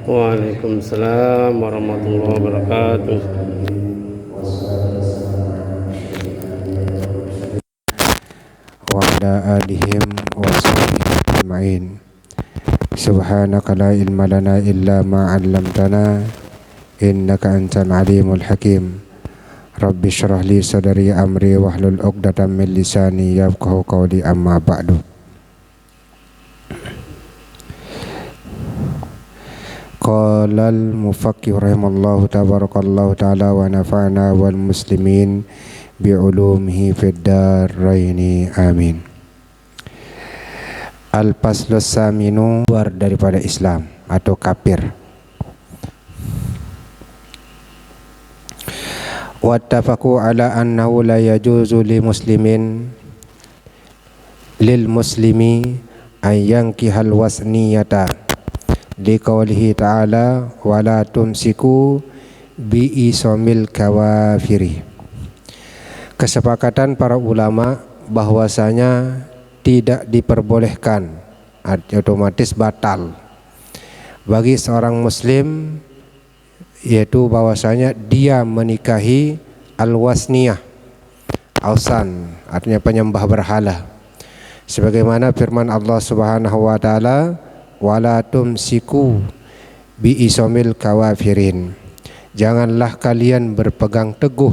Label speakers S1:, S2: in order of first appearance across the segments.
S1: Waalaikumsalam warahmatullahi wabarakatuh.
S2: Wa ala alihim wa sahbihi ajma'in. Subhanaka la ilma lana illa ma 'allamtana innaka antal alimul hakim. Rabbi shrah li sadri amri wahlul 'uqdatam min lisani yafqahu qawli, amma ba'du. Qala al-mufakkih rahimallahu tabarakallahu ta'ala wa nafa'na wal muslimin bi'ulumihi fid daraini amin. Al-faslus saminu, keluar daripada Islam atau kafir. Wattafaqu ala annahu la yajuzu lil muslimi an yankihal wasniyata liqaulihi ta'ala wala tumsiku bi isomil kawafiri. Kesepakatan para ulama bahwasanya tidak diperbolehkan, otomatis batal bagi seorang muslim, yaitu bahwasanya dia menikahi al-wasniyah, ausan, artinya penyembah berhala, sebagaimana firman Allah Subhanahu wa taala wala tumsiku bi isomil kawafirin, janganlah kalian berpegang teguh,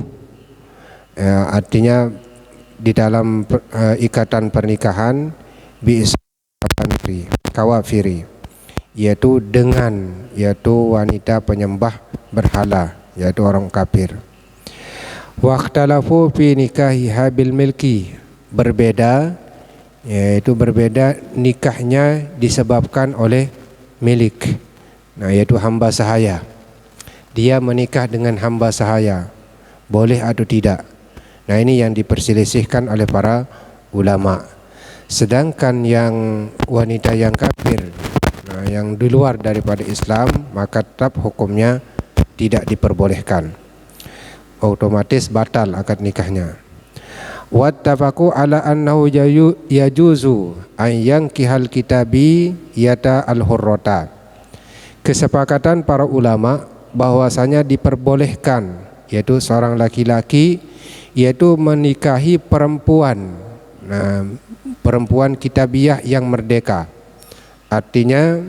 S2: artinya di dalam ikatan pernikahan bi isomil kawafiri, yaitu wanita penyembah berhala, yaitu orang kafir. Waqtalafu fi nikahiha bil milki, berbeda, yaitu berbeda nikahnya disebabkan oleh milik, yaitu hamba sahaya. Dia menikah dengan hamba sahaya, boleh atau tidak? Ini yang diperselisihkan oleh para ulama. Sedangkan yang wanita yang kafir, yang di luar daripada Islam, maka tetap hukumnya tidak diperbolehkan, otomatis batal akad nikahnya. Wattafaqu ala annahu yajuzu an yankihal kitabi yata al-hurrata. Kesepakatan para ulama bahwasanya diperbolehkan, yaitu seorang laki-laki, yaitu menikahi perempuan, perempuan kitabiah yang merdeka. Artinya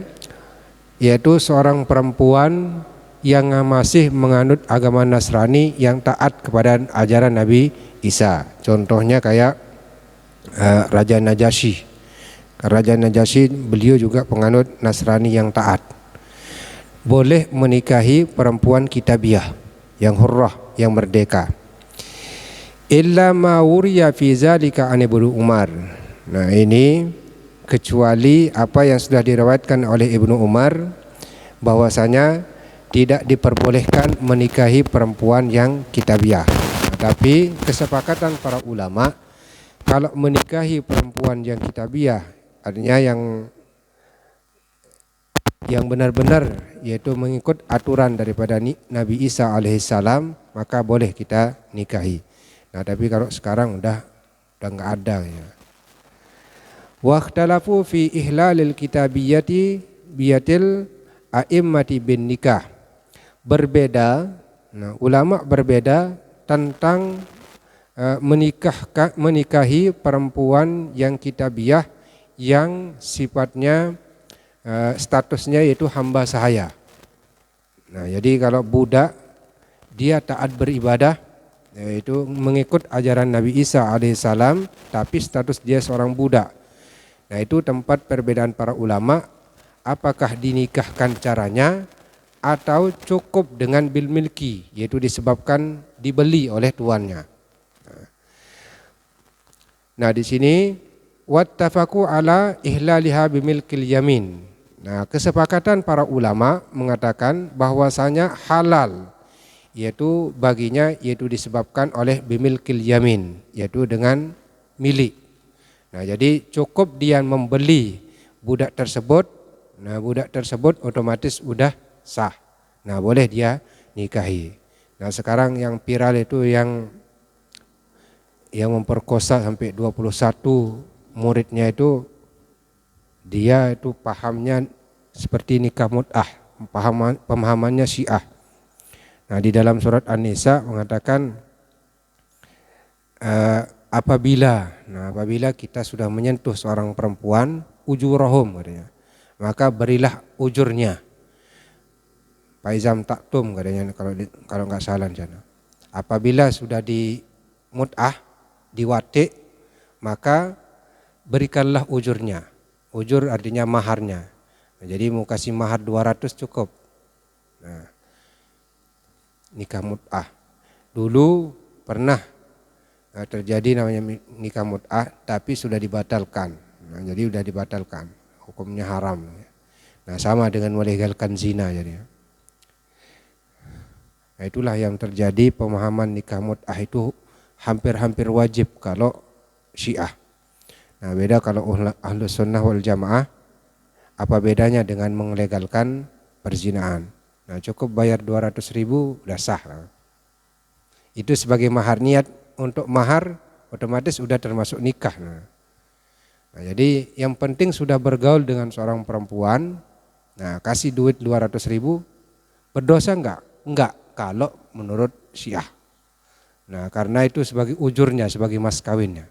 S2: yaitu seorang perempuan yang masih menganut agama Nasrani, yang taat kepada ajaran Nabi Isa. Contohnya kayak Raja Najasyi. Raja Najasyi beliau juga penganut Nasrani yang taat. Boleh menikahi perempuan kitabiah yang hurrah, yang merdeka. Illa ma wuriya fi zalika an Ibnu Umar. Ini kecuali apa yang sudah diriwayatkan oleh Ibnu Umar, bahwasanya tidak diperbolehkan menikahi perempuan yang kitabiah. Tapi kesepakatan para ulama, kalau menikahi perempuan yang kitabiah, artinya yang benar-benar, yaitu mengikut aturan daripada Nabi Isa alaihissalam, maka boleh kita nikahi. Tapi kalau sekarang udah nggak ada ya. Waqtalafu fi ihlalil kitabiyati biyatil a'immati bin nikah. Berbeda, ulama berbeda tentang menikahi perempuan yang kitabiah yang sifatnya statusnya yaitu hamba sahaya. Jadi kalau budak dia taat beribadah, yaitu mengikut ajaran Nabi Isa alaihissalam, tapi status dia seorang budak. Itu tempat perbedaan para ulama, apakah dinikahkan caranya atau cukup dengan bil milki, yaitu disebabkan dibeli oleh tuannya. Di sini wattafaqu ala ihlaliha bimilkil yamin. Kesepakatan para ulama mengatakan bahwasanya halal, yaitu baginya, yaitu disebabkan oleh bimilkil yamin, yaitu dengan milik. Jadi cukup dia membeli budak tersebut, budak tersebut otomatis udah sah. Boleh dia nikahi. Sekarang yang viral itu yang memperkosa sampai 21 muridnya itu, dia itu pahamnya seperti nikah mut'ah. pemahamannya Syiah. Nah, di dalam surat An-Nisa mengatakan apabila kita sudah menyentuh seorang perempuan, ujurahum katanya, maka berilah ujurnya. Faizam taktum katanya kalau nggak salah di sana. Apabila sudah di mut'ah, diwati, maka berikanlah ujurnya. Ujur artinya maharnya. Nah, jadi mau kasih mahar 200 cukup. Nah, nikah mut'ah. Dulu pernah terjadi namanya nikah mut'ah, tapi sudah dibatalkan. Nah, jadi sudah dibatalkan, hukumnya haram. Nah, sama dengan melegalkan zina jadi. Nah, itulah yang terjadi, pemahaman nikah mut'ah itu hampir-hampir wajib kalau Syiah. Nah, beda kalau Ahlus Sunnah wal Jamaah. Apa bedanya dengan melegalkan perzinaan? Nah, cukup bayar 200.000 udah sah. Itu sebagai mahar, niat untuk mahar otomatis sudah termasuk nikah. Nah, jadi yang penting sudah bergaul dengan seorang perempuan, nah kasih duit 200.000, berdosa enggak? Enggak, kalau menurut Syiah. Nah, karena itu sebagai ujurnya, sebagai mas kawinnya.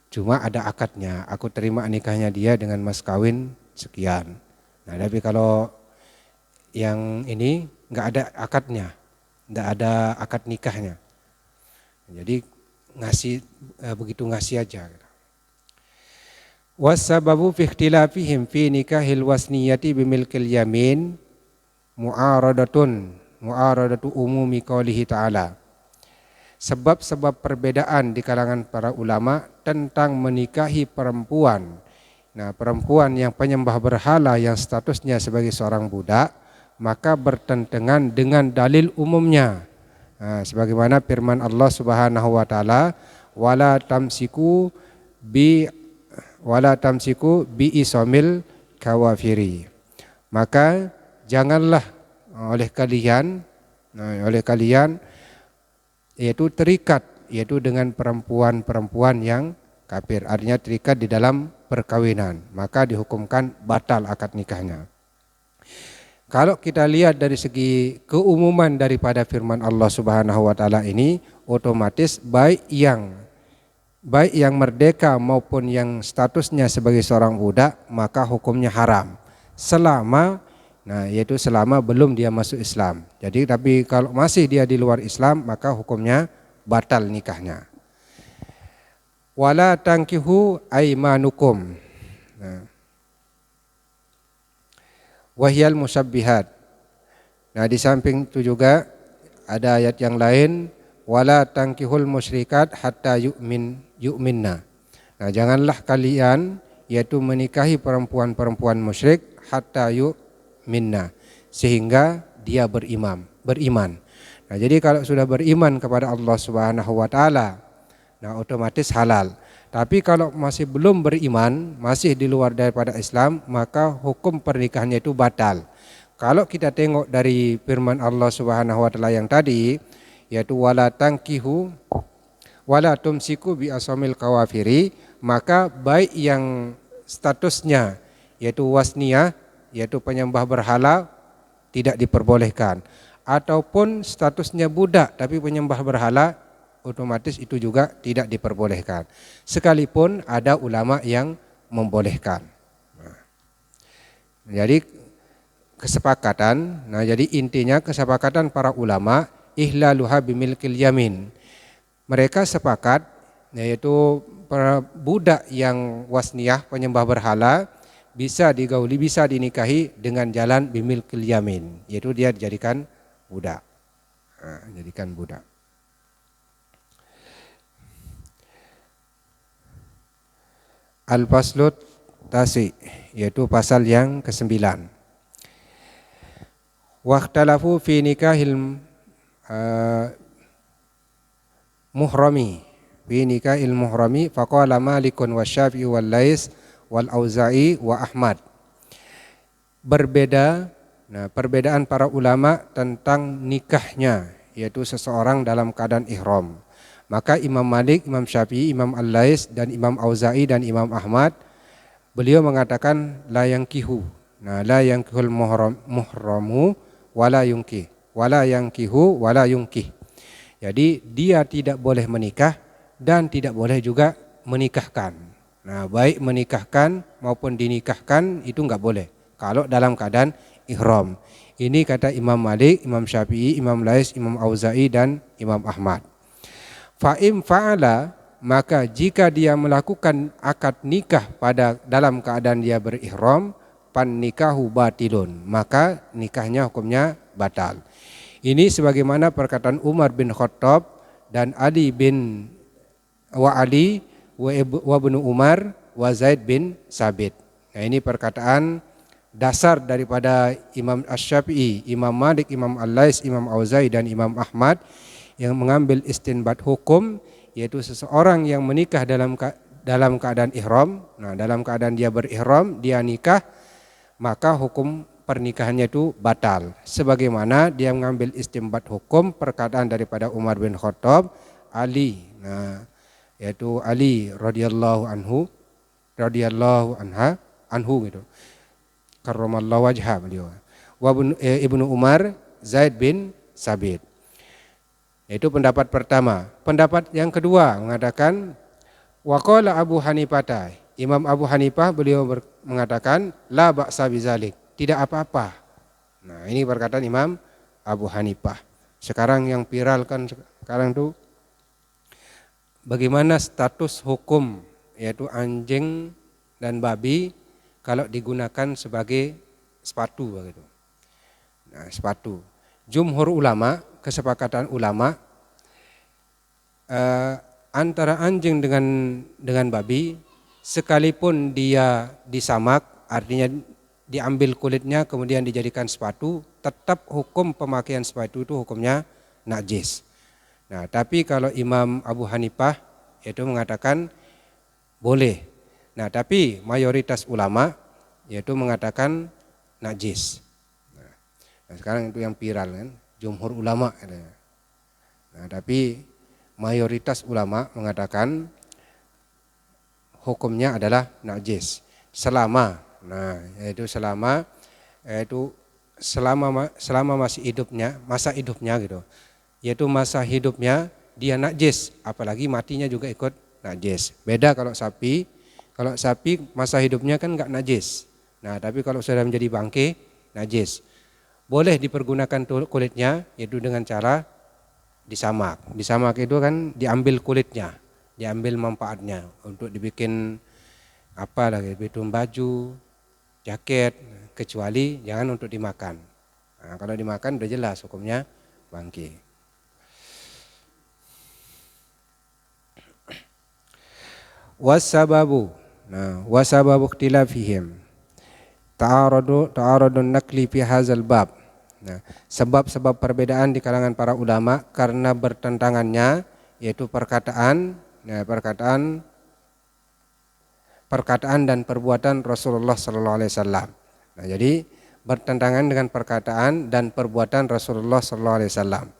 S2: Cuma ada akadnya, aku terima nikahnya dia dengan mas kawin sekian. Nah, tapi kalau yang ini nggak ada akadnya, nggak ada akad nikahnya. Jadi ngasih begitu ngasih aja. Wasababu fi ikhtilafihim fi nikahil wasniyati bimilkil yamin mu'aradatu umumi qaulihi ta'ala. Sebab-sebab perbedaan di kalangan para ulama tentang menikahi perempuan. Nah, perempuan yang penyembah berhala yang statusnya sebagai seorang budak, maka bertentangan dengan dalil umumnya. Nah, sebagaimana firman Allah Subhanahu wa taala, wala tamsiku bi isomil kawafiri. Maka janganlah oleh kalian yaitu terikat, yaitu dengan perempuan-perempuan yang kafir, artinya terikat di dalam perkawinan, maka dihukumkan batal akad nikahnya. Kalau kita lihat dari segi keumuman daripada firman Allah Subhanahu wa taala ini, otomatis baik yang merdeka maupun yang statusnya sebagai seorang budak, maka hukumnya haram. Selama belum dia masuk Islam. Jadi tapi kalau masih dia di luar Islam, maka hukumnya batal nikahnya. Wala tankihu aimanukum. Wahyal musabbihat. Nah, di samping itu juga ada ayat yang lain, wala tankihul musyrikat hatta yu'minna. Nah, janganlah kalian yaitu menikahi perempuan-perempuan musyrik hatta minna, sehingga dia beriman. Nah, jadi kalau sudah beriman kepada Allah Subhanahu wa taala, nah otomatis halal. Tapi kalau masih belum beriman, masih di luar daripada Islam, maka hukum pernikahannya itu batal. Kalau kita tengok dari firman Allah Subhanahu wa taala yang tadi, yaitu wala tankihu wala tumsiku bi asamil kawafiri, maka baik yang statusnya yaitu wasniyah, yaitu penyembah berhala, tidak diperbolehkan, ataupun statusnya budak tapi penyembah berhala, otomatis itu juga tidak diperbolehkan, sekalipun ada ulama yang membolehkan. Jadi kesepakatan, jadi intinya kesepakatan para ulama ihlaluha bimilkil yamin. Mereka sepakat yaitu para budak yang wasniyah penyembah berhala bisa digauli, bisa dinikahi dengan jalan bimilkil yamin, yaitu dia dijadikan budak. Jadikan budak. Al-Faslut Tasi, yaitu pasal yang ke-9. Waqtalafu fi nikahil muhrami, faqala Malikun wa Syafi'i wal Lais wal Auza'i wa Ahmad. Perbedaan para ulama tentang nikahnya, yaitu seseorang dalam keadaan ihram. Maka Imam Malik, Imam Syafi'i, Imam Al-Lais dan Imam Auza'i dan Imam Ahmad beliau mengatakan la yankihu. Nah, la yankihul muhramu wala yunkih. Wala yankihu wala yunkih. Jadi dia tidak boleh menikah dan tidak boleh juga menikahkan. Nah, baik menikahkan maupun dinikahkan itu enggak boleh kalau dalam keadaan ihram. Ini kata Imam Malik, Imam Syafi'i, Imam Lais, Imam Auza'i dan Imam Ahmad. Fa'im fa'ala, maka jika dia melakukan akad nikah pada dalam keadaan dia berihram, pan nikahu batilun, maka nikahnya hukumnya batal. Ini sebagaimana perkataan Umar bin Khattab dan Ali bin wa ibnu Umar wa Zaid bin Sabit. Nah, ini perkataan dasar daripada Imam Asy-Syafi'i, Imam Malik, Imam Al-Lais, Imam Auza'i dan Imam Ahmad yang mengambil istinbat hukum, yaitu seseorang yang menikah dalam keadaan ihram. Nah, dalam keadaan dia berihram, dia nikah, maka hukum pernikahannya itu batal. Sebagaimana dia mengambil istinbat hukum perkataan daripada Umar bin Khattab, Ali, nah, yaitu Ali radhiyallahu anhu gitu. Karramallahu wajha beliau. Wa ibnu Umar Zaid bin Sabit. Itu pendapat pertama. Pendapat yang kedua mengatakan waqala Abu Hanifah. Imam Abu Hanifah beliau mengatakan la ba'sa bizalik, tidak apa-apa. Nah, ini perkataan Imam Abu Hanifah. Sekarang yang viral kan sekarang tuh bagaimana status hukum yaitu anjing dan babi kalau digunakan sebagai sepatu begitu. Nah, sepatu. Jumhur ulama, kesepakatan ulama antara anjing dengan babi, sekalipun dia disamak, artinya diambil kulitnya kemudian dijadikan sepatu, tetap hukum pemakaian sepatu itu hukumnya najis. Nah, tapi kalau Imam Abu Hanifah yaitu mengatakan boleh. Nah, tapi mayoritas ulama yaitu mengatakan najis. Nah, sekarang itu yang viral kan, jumhur ulama. Nah, tapi mayoritas ulama mengatakan hukumnya adalah najis selama, nah yaitu selama masih hidupnya, masa hidupnya gitu. Yaitu masa hidupnya dia najis, apalagi matinya juga ikut najis. Beda kalau sapi masa hidupnya kan enggak najis. Nah, tapi kalau sudah menjadi bangkai najis. Boleh dipergunakan kulitnya yaitu dengan cara disamak. Disamak itu kan diambil kulitnya, diambil manfaatnya untuk dibikin apa lagi, bikin baju, jaket, kecuali jangan untuk dimakan. Nah, kalau dimakan udah jelas hukumnya bangkai. Wasababu, nah wasababu ikhtilafihim ta'arudun nakli fi hadzal bab. Nah, sebab-sebab perbedaan di kalangan para ulama karena bertentangannya yaitu perkataan dan perbuatan Rasulullah sallallahu alaihi wasallam. Nah, jadi bertentangan dengan perkataan dan perbuatan Rasulullah sallallahu alaihi wasallam.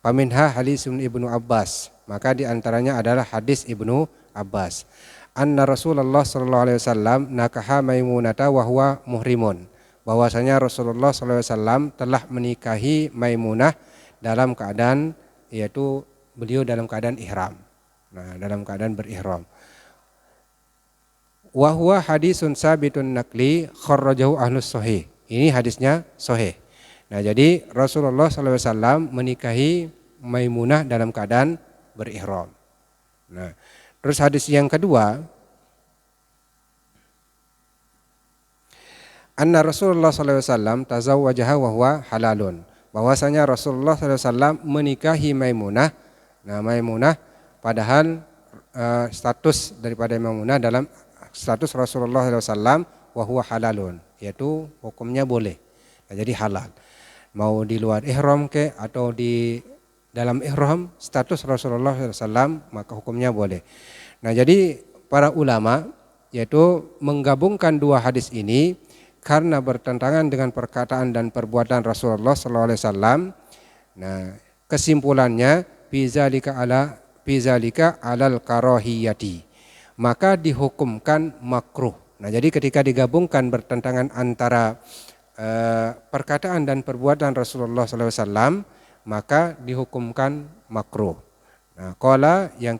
S2: Paminha hadis Ibnu Abbas, maka di antaranya adalah hadis Ibnu Abbas. Anna Rasulullah sallallahu alaihi wasallam nakaha Maimunata wa huwa muhrimun. Bahwasanya Rasulullah sallallahu alaihi wasallam telah menikahi Maimunah dalam keadaan yaitu beliau dalam keadaan ihram. Nah, dalam keadaan berihram. Wa huwa hadisun sabitun naqli kharrajahu ahlus sahih. Ini hadisnya sahih. Nah, jadi Rasulullah sallallahu alaihi wasallam menikahi Maimunah dalam keadaan berihram. Nah, terus hadis yang kedua, anna Rasulullah sallallahu alaihi wasallam tazawwajaha wa huwa halalun. Bahwasanya Rasulullah sallallahu alaihi wasallam menikahi Maimunah. Nah, Maimunah padahal status daripada Maimunah dalam status Rasulullah sallallahu alaihi wasallam wa huwa halalun, yaitu hukumnya boleh. Nah, jadi halal. Mau di luar ihram ke atau di dalam ihram, status Rasulullah sallallahu alaihi wasallam maka hukumnya boleh. Nah, jadi para ulama yaitu menggabungkan dua hadis ini karena bertentangan dengan perkataan dan perbuatan Rasulullah sallallahu alaihi wasallam. Nah, kesimpulannya bizalika alal karahiyati, maka dihukumkan makruh. Nah, jadi ketika digabungkan bertentangan antara perkataan dan perbuatan Rasulullah SAW, maka dihukumkan makruh. Nah, qala yang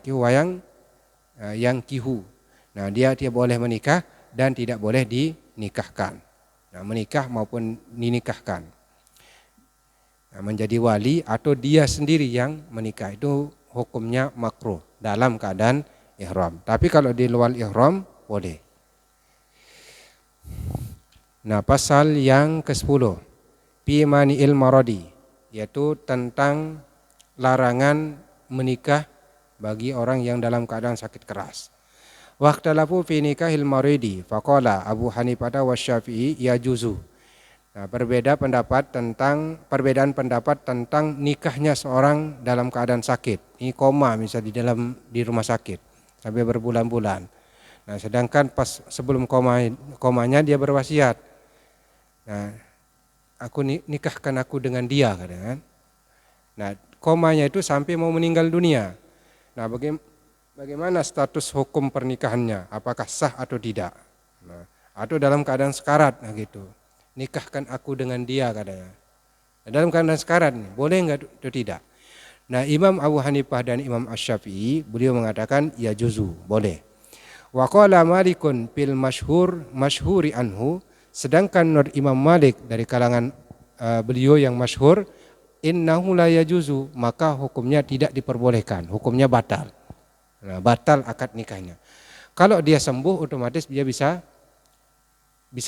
S2: kihu. Nah, dia boleh menikah dan tidak boleh dinikahkan. Nah, menikah maupun dinikahkan. Nah, menjadi wali atau dia sendiri yang menikah itu hukumnya makruh dalam keadaan ihram. Tapi kalau di luar ihram boleh. Nah, pasal yang ke-10 fi mani'il maradi, yaitu tentang larangan menikah bagi orang yang dalam keadaan sakit keras. Waqtalafu fi nikahil maridi faqala Abu Hanifah wa Syafi'i yajuzu. Nah, perbedaan pendapat tentang nikahnya seorang dalam keadaan sakit. Ini koma misalnya di rumah sakit sampai berbulan-bulan. Nah, sedangkan pas sebelum komanya dia berwasiat. Nah, nikahkan aku dengan dia, kan? Nah, komanya itu sampai mau meninggal dunia. Nah, bagaimana status hukum pernikahannya? Apakah sah atau tidak? Nah, atau dalam keadaan sekarat, nah gitu. Nikahkan aku dengan dia, katanya. Nah, dalam keadaan sekarat, boleh enggak atau tidak? Nah, Imam Abu Hanifah dan Imam Asy-Syafi'i, beliau mengatakan ya juzu, boleh. Wa qala Malikun fil masyhuri anhu, sedangkan Nur Imam Malik dari kalangan beliau yang masyhur, innahu la yajuzu, maka hukumnya tidak diperbolehkan, hukumnya batal. Nah, batal akad nikahnya. Kalau dia sembuh otomatis dia bisa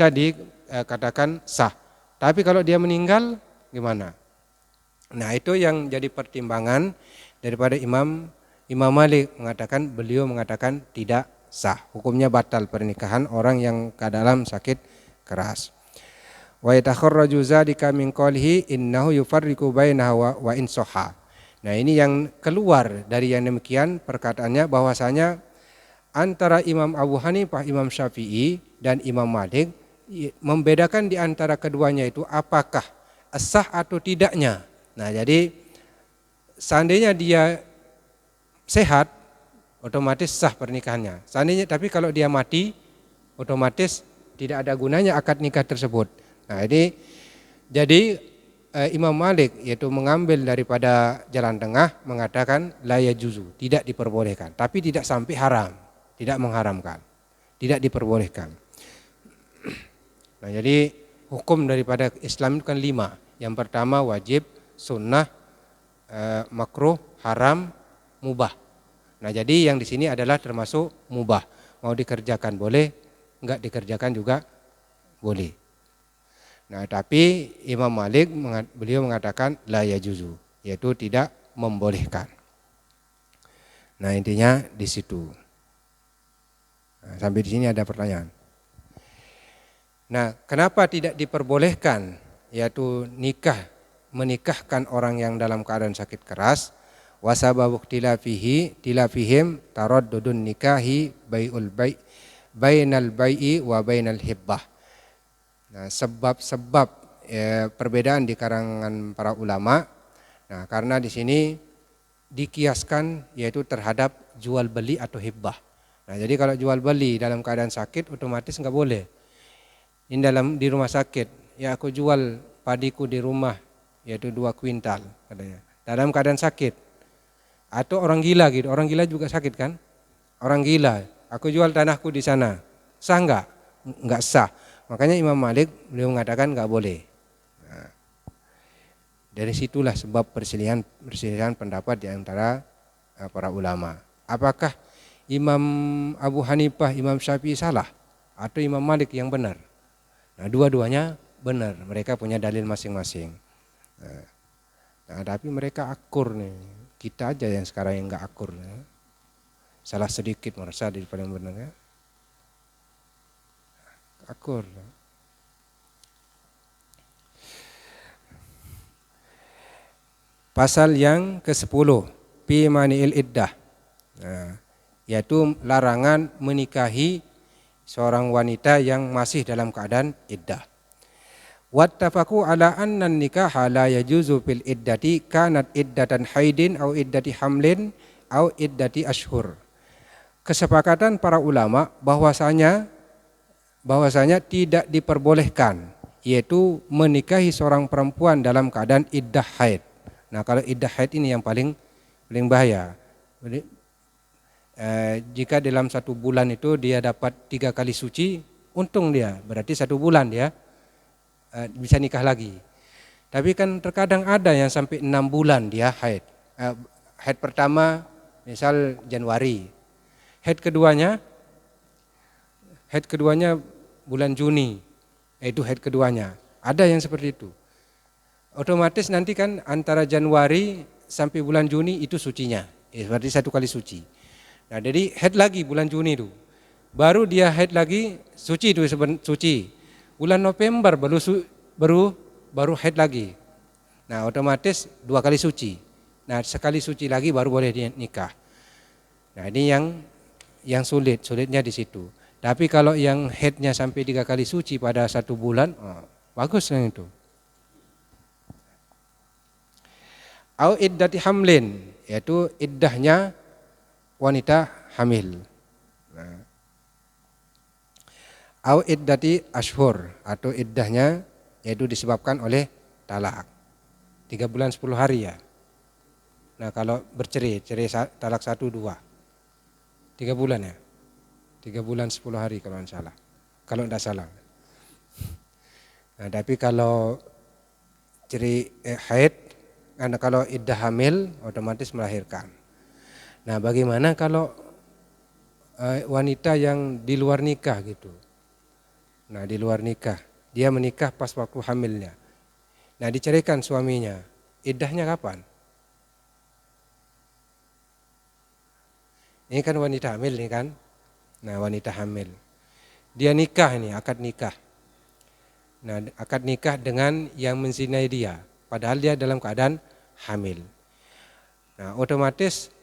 S2: dikatakan sah. Tapi kalau dia meninggal gimana? Nah, itu yang jadi pertimbangan daripada Imam Malik beliau mengatakan tidak sah. Hukumnya batal pernikahan orang yang dalam sakit keras. Wa yatakharraju dzalika min qawlihi innahu yufarriqu bainahu wa in sahha. Nah, ini yang keluar dari yang demikian perkataannya bahwasanya antara Imam Abu Hanifah, Imam Syafi'i dan Imam Malik membedakan di antara keduanya itu apakah sah atau tidaknya. Nah, jadi seandainya dia sehat otomatis sah pernikahannya. Seandainya tapi kalau dia mati otomatis tidak ada gunanya akad nikah tersebut. Nah, ini jadi Imam Malik yaitu mengambil daripada jalan tengah mengatakan la yajuzu, tidak diperbolehkan, tapi tidak sampai haram, tidak mengharamkan, tidak diperbolehkan. Nah, jadi hukum daripada Islam itu kan 5. Yang pertama wajib, sunnah, makruh, haram, mubah. Nah, jadi yang di sini adalah termasuk mubah. Mau dikerjakan boleh, enggak dikerjakan juga boleh. Nah, tapi Imam Malik beliau mengatakan la yajuzu, yaitu tidak membolehkan. Nah, intinya di situ. Nah, sampai di sini ada pertanyaan. Nah, kenapa tidak diperbolehkan yaitu menikahkan orang yang dalam keadaan sakit keras? Wasababu tilafihim taraddudun nikahi bainal bai'i wa bainal hibbah. Nah, sebab-sebab perbedaan di kalangan para ulama. Nah, karena di sini dikiaskan yaitu terhadap jual beli atau hibbah. Nah, jadi kalau jual beli dalam keadaan sakit otomatis enggak boleh. Ini di rumah sakit, ya aku jual padiku di rumah yaitu 2 kuintal katanya. Dalam keadaan sakit. Atau orang gila gitu, orang gila juga sakit kan? Orang gila, aku jual tanahku di sana. Sah enggak? Enggak sah. Makanya Imam Malik beliau mengatakan enggak boleh. Nah, dari situlah sebab perselisihan pendapat di antara para ulama. Apakah Imam Abu Hanifah, Imam Syafi'i salah atau Imam Malik yang benar? Nah, dua-duanya benar. Mereka punya dalil masing-masing. Nah, tapi mereka akur nih. Kita aja yang sekarang yang enggak akur. Salah sedikit merasa di paling benar ya. Akur. Pasal yang ke-10 fi mani'il iddah. Nah, yaitu larangan menikahi seorang wanita yang masih dalam keadaan iddah. Wattafaqu ala anna nikaha la yajuzu fil iddati kanat iddatan haidin au iddati hamlin au iddati ashhur. Kesepakatan para ulama bahwasanya bahwasanya tidak diperbolehkan, yaitu menikahi seorang perempuan dalam keadaan iddah haid. Nah, kalau iddah haid ini yang paling bahaya. Jadi, jika dalam 1 bulan itu dia dapat 3 kali suci, untung dia, berarti 1 bulan dia bisa nikah lagi. Tapi kan terkadang ada yang sampai 6 bulan dia haid. Haid pertama misal Januari, haid keduanya bulan Juni, itu haid keduanya. Ada yang seperti itu. Otomatis nanti kan antara Januari sampai bulan Juni itu sucinya, berarti 1 kali suci. Nah, jadi haid lagi bulan Juni itu, baru dia haid lagi suci itu suci. Bulan November baru haid lagi. Nah, otomatis 2 kali suci. Nah, sekali suci lagi baru boleh dia nikah. Nah, ini yang sulitnya di situ. Tapi kalau yang haidnya sampai 3 kali suci pada 1 bulan, bagus yang itu. Au iddati hamlin, yaitu iddahnya wanita hamil. Nah. Au iddati ashhur, atau iddahnya yaitu disebabkan oleh talak. 3 bulan 10 hari ya. Nah, kalau bercerai talak 1, 2. 3 bulan ya. 3 bulan 10 hari kalau tidak salah. Kalau tidak salah. Nah, tapi kalau cerai haid, karena kalau iddah hamil otomatis melahirkan. Nah, bagaimana kalau wanita yang di luar nikah gitu? Nah, di luar nikah, dia menikah pas waktu hamilnya. Nah, diceraikan suaminya, iddahnya kapan? Ini kan wanita hamil nih kan? Nah, wanita hamil, dia nikah ini, akad nikah. Nah, akad nikah dengan yang menzinai dia, padahal dia dalam keadaan hamil. Nah, otomatis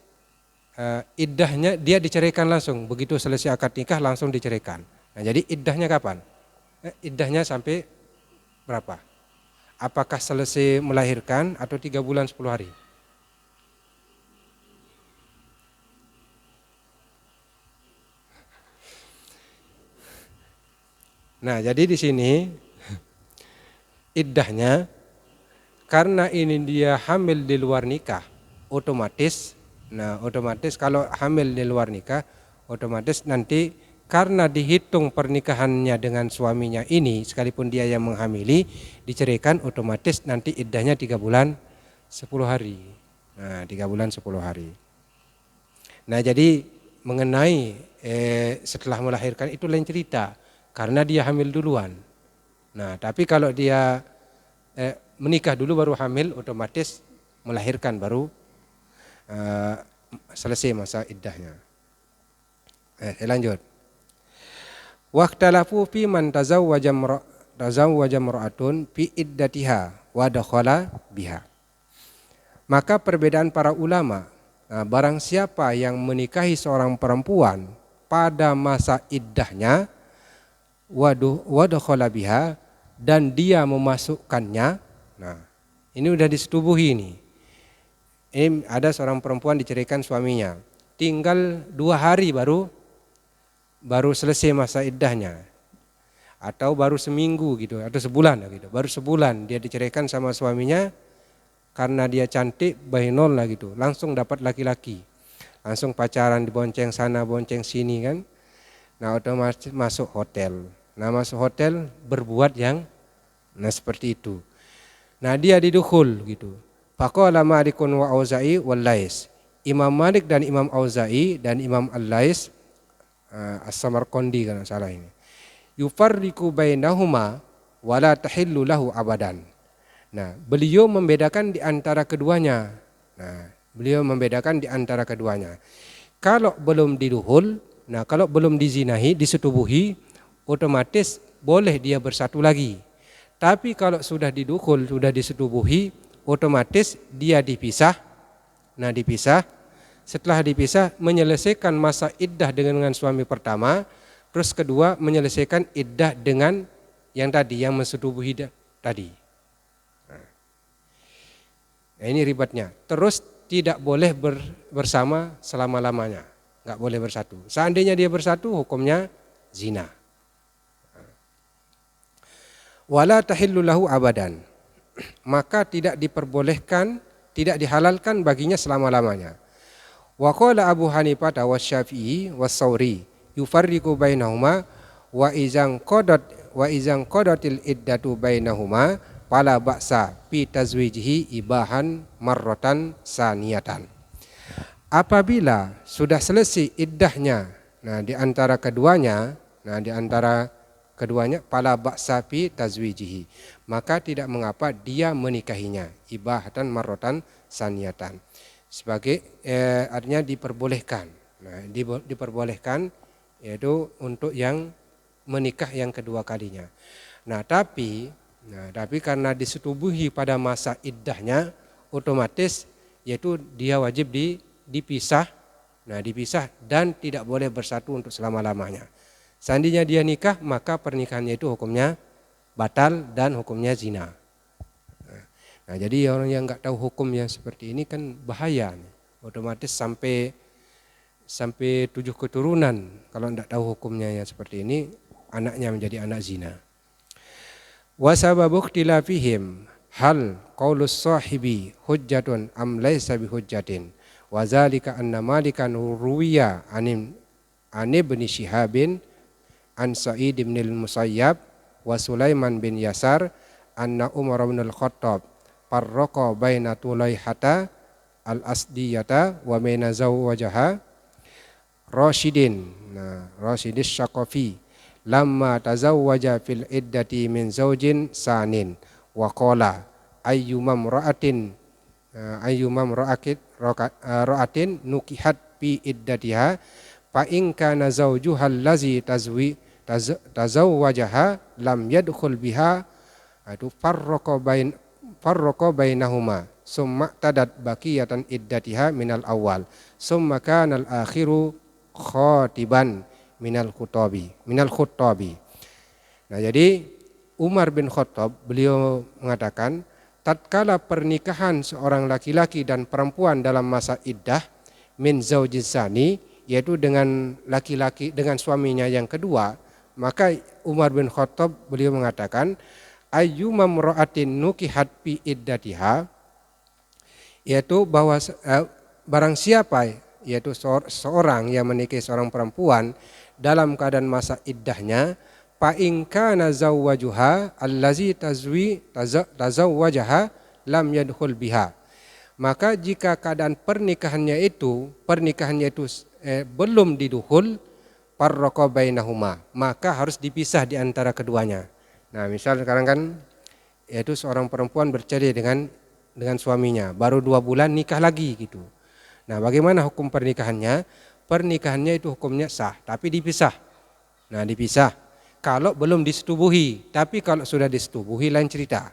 S2: iddahnya dia diceraikan langsung, begitu selesai akad nikah langsung diceraikan. Nah, jadi iddahnya kapan? Iddahnya sampai berapa? Apakah selesai melahirkan atau 3 bulan 10 hari? Nah, jadi di sini iddahnya karena ini dia hamil di luar nikah, otomatis kalau hamil di luar nikah, otomatis nanti karena dihitung pernikahannya dengan suaminya ini, sekalipun dia yang menghamili, diceraikan, otomatis nanti iddahnya 3 bulan 10 hari. Nah, 3 bulan 10 hari. Nah, jadi mengenai setelah melahirkan itu lain cerita, karena dia hamil duluan. Nah, tapi kalau dia menikah dulu baru hamil, otomatis melahirkan baru selesai masa iddahnya. Lanjut. Waqtalafu fi man tazawwaja imra'atun fi iddatiha wa dakhala biha. Maka perbedaan para ulama, barang siapa yang menikahi seorang perempuan pada masa iddahnya wa dakhala biha, dan dia memasukkannya. Nah, ini udah disetubuhi ini. Ini ada seorang perempuan diceraikan suaminya, tinggal 2 hari baru selesai masa iddahnya, atau baru seminggu gitu, atau sebulan gitu. Baru sebulan dia diceraikan sama suaminya karena dia cantik, bahinol lah gitu. Langsung dapat laki-laki, langsung pacaran, dibonceng sana bonceng sini kan. Nah, otomatis masuk hotel. Nah, masuk hotel berbuat yang seperti itu. Nah, dia didukhul gitu. Faqala Malikun wa Auza'i wal Lais. Imam Malik dan Imam Auza'i dan Imam Al-Lais, As-Samarqandi kalau salah ini, yufarriqu bainahuma wa la tahillu lahu abadan. Nah, beliau membedakan di antara keduanya. Kalau belum didukhul, kalau belum dizinahi, disetubuhi, otomatis boleh dia bersatu lagi. Tapi kalau sudah didukhul, sudah disetubuhi, otomatis dia dipisah. Nah, dipisah. Setelah dipisah, menyelesaikan masa iddah dengan suami pertama, terus kedua menyelesaikan iddah dengan yang tadi, yang mensetubuhi tadi. Nah, ini ribetnya. Terus tidak boleh bersama selama-lamanya, nggak boleh bersatu. Seandainya dia bersatu, hukumnya zina. wala tahillu lahu abadan, maka tidak diperbolehkan, tidak dihalalkan baginya selama-lamanya. Wa qala Abu Hanifah wa Syafi'i wa Tsauri yufarriqu bainahuma wa izan qadatil iddatu bainahuma fala ba'sa fi tazwijihi ibahan marratan saniyatan. Apabila sudah selesai iddahnya, di antara keduanya pala ba'sa fi tazwijihi, maka tidak mengapa dia menikahinya, ibahatan marratan saniyatan, sebagai artinya diperbolehkan. Diperbolehkan yaitu untuk yang menikah yang kedua kalinya. Tapi karena disetubuhi pada masa iddahnya, otomatis yaitu dia wajib dipisah dan tidak boleh bersatu untuk selama-lamanya. Seandainya dia nikah, maka pernikahannya itu hukumnya batal dan hukumnya zina. Jadi orang yang nggak tahu hukum yang seperti ini kan bahaya. Otomatis sampai 7 keturunan kalau tidak tahu hukumnya yang seperti ini, anaknya menjadi anak zina. Wa sababu ikhtilafihim hal qaulus sahibi hujjatun am laysa bihujjatin wa zalika anna malikan ruwiya an ibn Shihabin an Sa'id bin al-Musayyab wa Sulaiman bin Yasar anna Umar bin al-Khattab farraqa baina Tulaihata al-Asdiyata wa baina zawwajaha Rasyidin Rasyidis Syaqafi lamma tazawwaja fil iddati min zawjin sanin wa qala ayyuma ra'atin nukihat fi iddatiha fa in kana zawjuha allazi tazawwajaha lam yadkhul biha farraqa bainahuma summa tadat baqiyatan iddatiha minal awal summa kana al-akhiru khatiban minal khuttabi. Jadi Umar bin Khattab beliau mengatakan, tatkala pernikahan seorang laki-laki dan perempuan dalam masa iddah min zaujis zani, yaitu dengan laki-laki dengan suaminya yang kedua, maka Umar bin Khattab beliau mengatakan ayyuma mra'atin nukihat fi iddatiha, yaitu bahwa barang siapa yaitu seorang yang menikahi seorang perempuan dalam keadaan masa iddahnya, fa in kana zawwajuha allazi tazawwajaha lam yadkhul biha, maka jika keadaan pernikahannya itu belum didukhul, farraqa bainahuma, maka harus dipisah di antara keduanya. Misal sekarang kan yaitu seorang perempuan bercerai dengan suaminya, baru 2 bulan nikah lagi gitu. Bagaimana hukum pernikahannya? Pernikahannya itu hukumnya sah, tapi dipisah. Dipisah kalau belum disetubuhi, tapi kalau sudah disetubuhi lain cerita.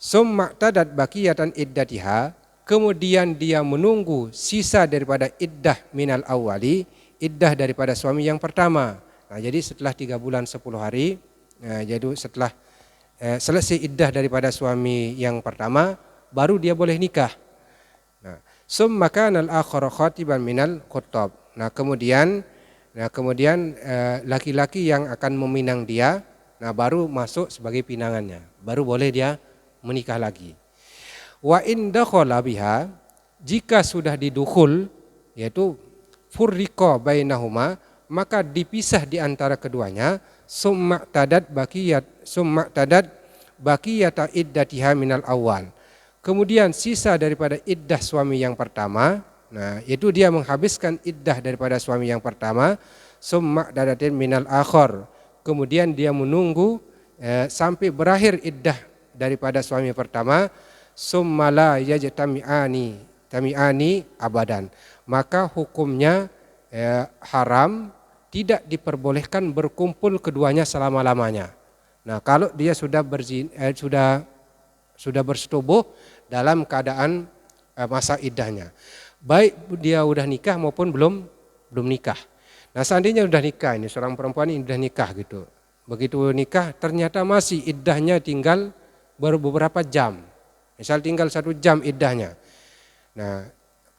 S2: Summa tadat baqiyatan iddatiha, kemudian dia menunggu sisa daripada iddah minal awali, iddah daripada suami yang pertama. Jadi setelah 3 bulan 10 hari, jadi setelah selesai iddah daripada suami yang pertama, baru dia boleh nikah. Summa kana al-akhar khatiban minal khuttab. Kemudian laki-laki yang akan meminang dia, baru masuk sebagai pinangannya, baru boleh dia menikah lagi. Wa in dakhala biha, jika sudah didukhul, yaitu furriqa bainahuma, maka dipisah di antara keduanya, summa tadat baqiyata iddatiha minal awal. Kemudian sisa daripada iddah suami yang pertama, itu dia menghabiskan iddah daripada suami yang pertama, summa dadatin minal akhar. Kemudian dia menunggu sampai berakhir iddah daripada suami pertama, summa la yajtami'ani abadan. Maka hukumnya haram, tidak diperbolehkan berkumpul keduanya selama-lamanya. Kalau dia sudah bersetubuh dalam keadaan masa iddahnya, baik dia udah nikah maupun belum nikah. Seandainya udah nikah, ini seorang perempuan ini udah nikah gitu, begitu nikah ternyata masih iddahnya tinggal baru beberapa jam, misal tinggal 1 jam iddahnya,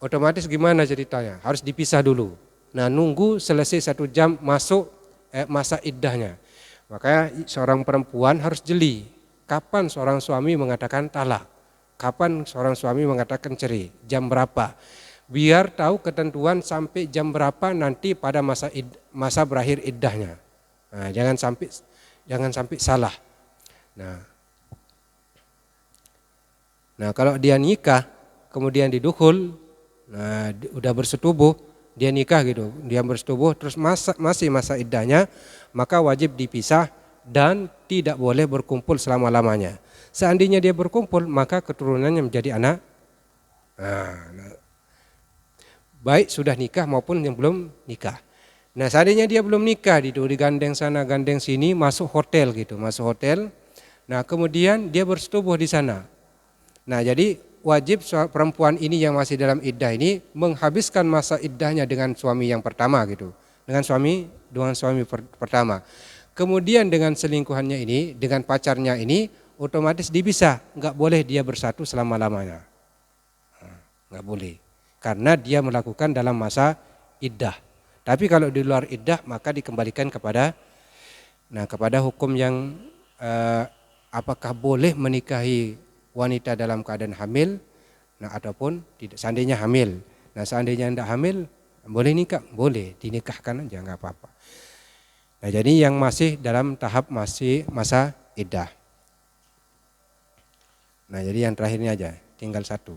S2: otomatis gimana ceritanya? Harus dipisah dulu. Nunggu selesai 1 jam masuk masa iddahnya, Maka seorang perempuan harus jeli. Kapan seorang suami mengatakan talak? Kapan seorang suami mengatakan cerai? Jam berapa? Biar tahu ketentuan sampai jam berapa nanti pada masa berakhir iddahnya. Nah, jangan sampai salah. Nah, kalau dia nikah kemudian didukul, nah udah bersetubuh, dia nikah gitu, dia bersetubuh terus masih masa iddahnya, maka wajib dipisah dan tidak boleh berkumpul selama-lamanya. Seandainya dia berkumpul, maka keturunannya menjadi anak. Baik sudah nikah maupun yang belum nikah. Nah, seandainya dia belum nikah, digandeng sana, gandeng sini, masuk hotel gitu, masuk hotel. Nah, kemudian dia bersetubuh di sana. Nah, jadi wajib perempuan ini yang masih dalam iddah ini menghabiskan masa iddahnya dengan suami yang pertama gitu, dengan suami pertama. Kemudian dengan selingkuhannya ini, dengan pacarnya ini, otomatis dipisah, nggak boleh dia bersatu selama-lamanya, nggak boleh. Karena dia melakukan dalam masa iddah. Tapi kalau di luar iddah maka dikembalikan kepada hukum yang apakah boleh menikahi wanita dalam keadaan hamil, ataupun tidak. Seandainya hamil, seandainya tidak hamil boleh nikah, boleh dinikahkan aja nggak apa-apa. Nah, jadi yang masih dalam tahap masih masa iddah. Nah, jadi yang terakhirnya aja, tinggal satu.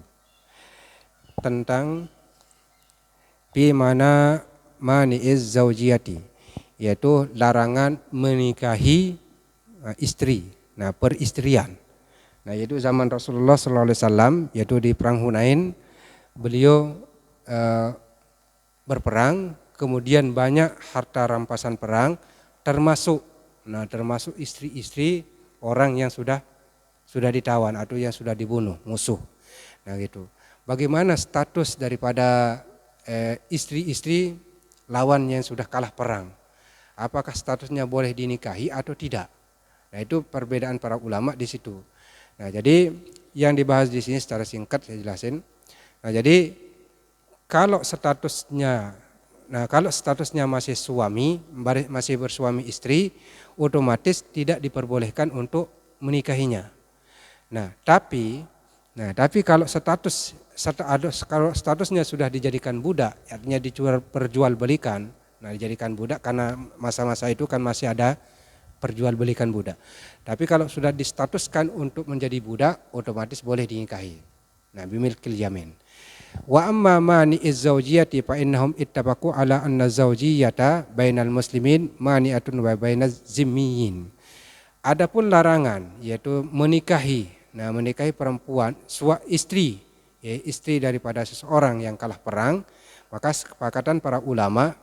S2: Tentang bimana mani'iz zaujiyati, yaitu larangan menikahi istri, peristrian. Nah, yaitu zaman Rasulullah SAW, yaitu di perang Hunain, beliau berperang, kemudian banyak harta rampasan perang, termasuk istri-istri orang yang sudah ditawan atau yang sudah dibunuh musuh. Nah, gitu. Bagaimana status daripada istri-istri lawan yang sudah kalah perang? Apakah statusnya boleh dinikahi atau tidak? Nah, itu perbedaan para ulama di situ. Nah, jadi yang dibahas di sini secara singkat saya jelasin. Nah, jadi kalau statusnya masih masih bersuami istri, otomatis tidak diperbolehkan untuk menikahinya. Nah, tapi kalau statusnya sudah dijadikan budak, artinya diperjualbelikan. Nah, dijadikan budak karena masa-masa itu kan masih ada perjualbelikan budak. Tapi kalau sudah distatuskan untuk menjadi budak, otomatis boleh dinikahi. Nah, bimilkil yamin. Wa amma mani'iz zaujiyati fa innahum ittafaqu ala anna zaujiyata bainal muslimin mani'atun wa bainaz zimmiyin. Adapun larangan yaitu menikahi perempuan istri daripada seseorang yang kalah perang, maka kesepakatan para ulama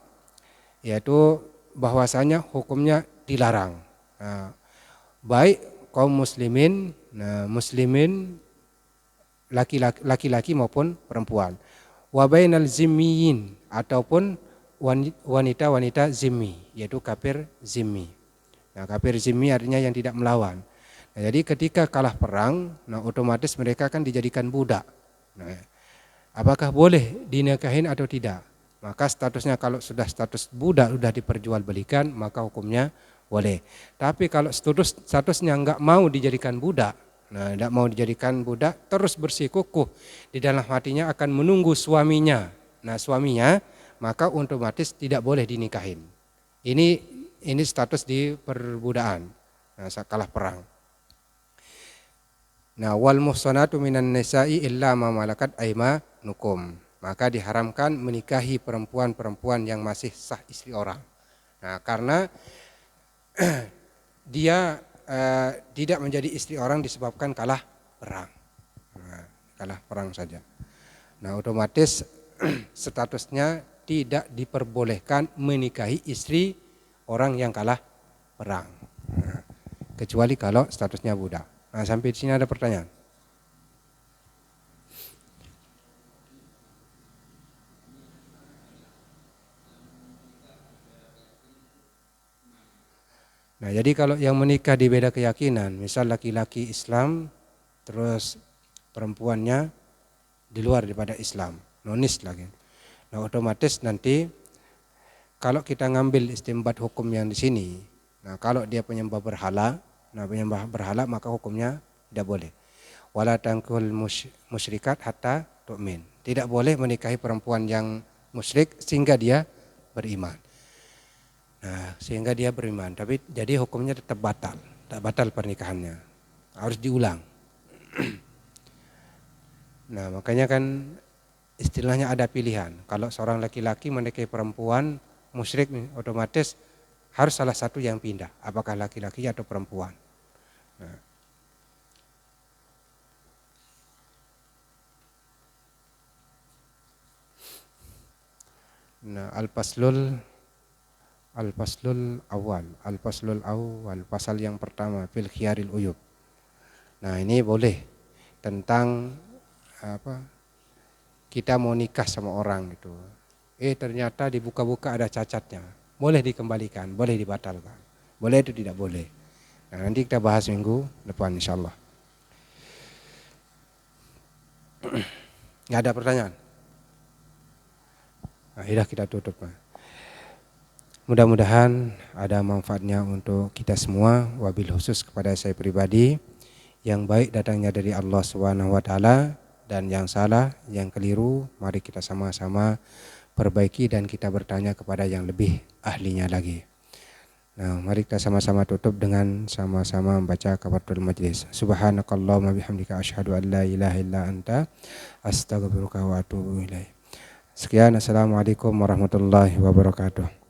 S2: yaitu bahwasanya hukumnya dilarang. Nah, baik kaum muslimin laki-laki maupun perempuan. Wa bainal zimmiyin, ataupun wanita-wanita zimmi, yaitu kafir zimmi. Nah, kafir zimmi artinya yang tidak melawan. Nah, jadi ketika kalah perang, otomatis mereka akan dijadikan budak. Nah, apakah boleh dinikahin atau tidak? Maka statusnya kalau sudah status budak sudah diperjualbelikan, maka hukumnya boleh. Tapi kalau statusnya enggak mau dijadikan budak, tidak mau dijadikan budak, terus bersikukuh di dalam hatinya akan menunggu suaminya. Nah, suaminya maka otomatis tidak boleh dinikahin. Ini status di perbudakan. Nah, kalah perang. Nah, wal muhsanatu minan nisa'i illa ma malakat aymanukum. Maka diharamkan menikahi perempuan-perempuan yang masih sah istri orang. Nah, karena dia tidak menjadi istri orang disebabkan kalah perang. Nah, kalah perang saja. Nah, otomatis statusnya tidak diperbolehkan menikahi istri orang yang kalah perang. Nah, kecuali kalau statusnya budak. Nah, sampai di sini ada pertanyaan. Nah, jadi kalau yang menikah di beda keyakinan, misal laki-laki Islam, terus perempuannya di luar daripada Islam, nonis lagi. Nah, otomatis nanti kalau kita ngambil istimbat hukum yang di sini, Nah, kalau dia penyembah berhala, maka hukumnya tidak boleh. Wala tankul musyrikat hatta tu'min. Tidak boleh menikahi perempuan yang musyrik sehingga dia beriman. Nah, sehingga dia beriman. Tapi jadi hukumnya tetap batal. Tak batal pernikahannya. Harus diulang. Nah, makanya kan istilahnya ada pilihan. Kalau seorang laki-laki menikahi perempuan musyrik, otomatis harus salah satu yang pindah. Apakah laki-laki atau perempuan. Nah, al-faslul awal, pasal yang pertama fil khiyaril uyub. Nah, ini boleh tentang kita mau nikah sama orang gitu. Ternyata dibuka-buka ada cacatnya. Boleh dikembalikan, boleh dibatalkan. Boleh itu tidak boleh. Nah, nanti kita bahas minggu depan insyaallah. Nggak ada pertanyaan? Nah, sudah kita tutup. Mudah-mudahan ada manfaatnya untuk kita semua, wabil khusus kepada saya pribadi. Yang baik datangnya dari Allah Subhanahu wa taala dan yang salah, yang keliru, mari kita sama-sama perbaiki dan kita bertanya kepada yang lebih ahlinya lagi. Nah, mari kita sama-sama tutup dengan sama-sama membaca kafaratul majlis. Subhanakallahumma bihamdika asyhadu an la ilaha illa anta astaghfiruka wa atubu ilaik. Sekian, assalamualaikum warahmatullahi wabarakatuh.